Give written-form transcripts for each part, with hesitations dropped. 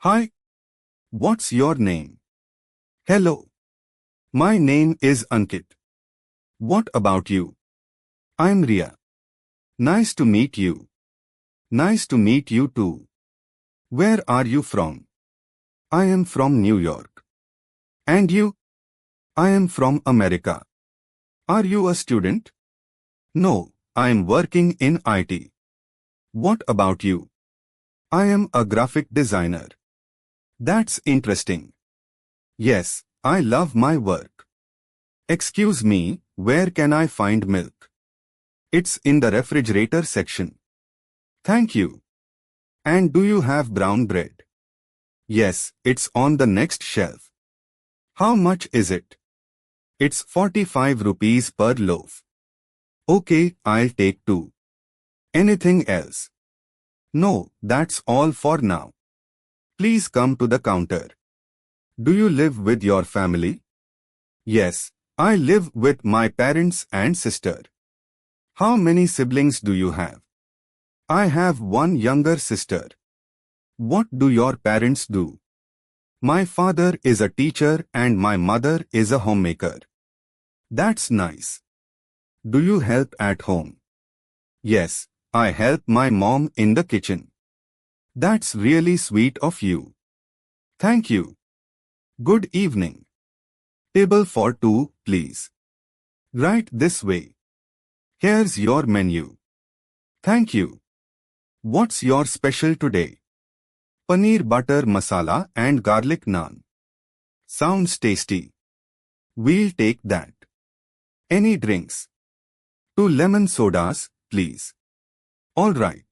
Hi, what's your name? Hello, my name is Ankit. What about you? I'm Ria. Nice to meet you. Nice to meet you too. Where are you from? I am from New York. And you? I am from America. Are you a student? No, I am working in IT. What about you? I am a graphic designer. That's interesting. Yes, I love my work. Excuse me, where can I find milk? It's in the refrigerator section. Thank you. And do you have brown bread? Yes, it's on the next shelf. How much is it? It's 45 rupees per loaf. Okay, I'll take two. Anything else? No, that's all for now. Please come to the counter. Do you live with your family? Yes, I live with my parents and sister. How many siblings do you have? I have one younger sister. What do your parents do? My father is a teacher and my mother is a homemaker. That's nice. Do you help at home? Yes, I help my mom in the kitchen. That's really sweet of you. Thank you. Good evening. Table for two, please. Right this way. Here's your menu. Thank you. What's your special today? Paneer butter masala and garlic naan. Sounds tasty. We'll take that. Any drinks? 2 lemon sodas, please. All right.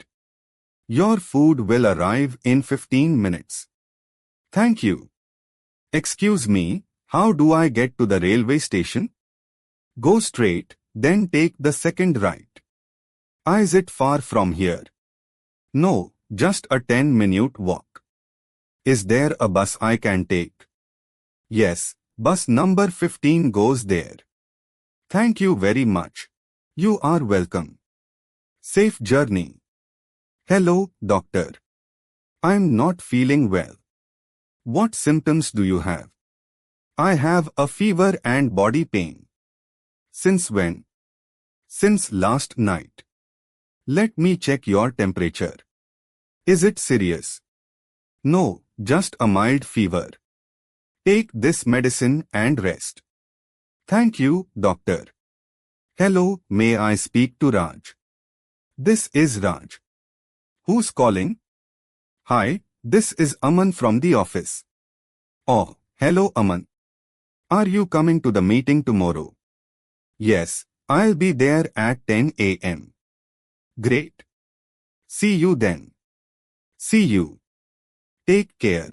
Your food will arrive in 15 minutes. Thank you. Excuse me, how do I get to the railway station? Go straight, then take the second right. Is it far from here? No, just a 10-minute walk. Is there a bus I can take? Yes, bus number 15 goes there. Thank you very much. You are welcome. Safe journey. Hello, doctor. I'm not feeling well. What symptoms do you have? I have a fever and body pain. Since when? Since last night. Let me check your temperature. Is it serious? No, just a mild fever. Take this medicine and rest. Thank you, doctor. Hello, may I speak to Raj? This is Raj. Who's calling? Hi, this is Aman from the office. Oh, hello Aman. Are you coming to the meeting tomorrow? Yes, I'll be there at 10 a.m. Great. See you then. See you. Take care.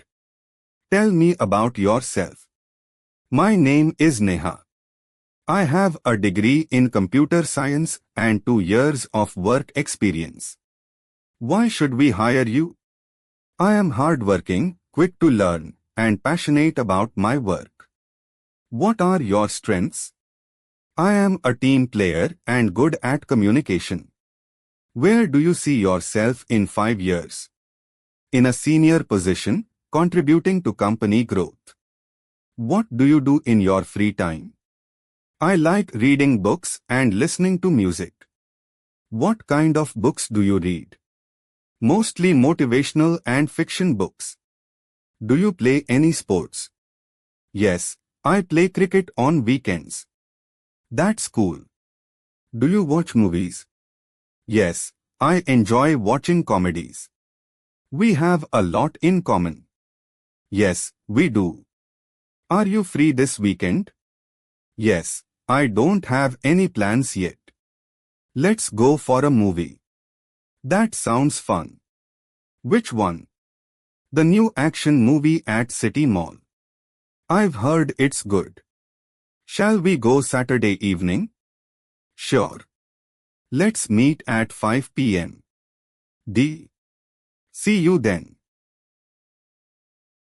Tell me about yourself. My name is Neha. I have a degree in computer science and 2 years of work experience. Why should we hire you? I am hardworking, quick to learn, and passionate about my work. What are your strengths? I am a team player and good at communication. Where do you see yourself in 5 years? In a senior position, contributing to company growth. What do you do in your free time? I like reading books and listening to music. What kind of books do you read? Mostly motivational and fiction books. Do you play any sports? Yes, I play cricket on weekends. That's cool. Do you watch movies? Yes, I enjoy watching comedies. We have a lot in common. Yes, we do. Are you free this weekend? Yes, I don't have any plans yet. Let's go for a movie. That sounds fun. Which one? The new action movie at City Mall. I've heard it's good. Shall we go Saturday evening? Sure. Let's meet at 5 p.m. See you then.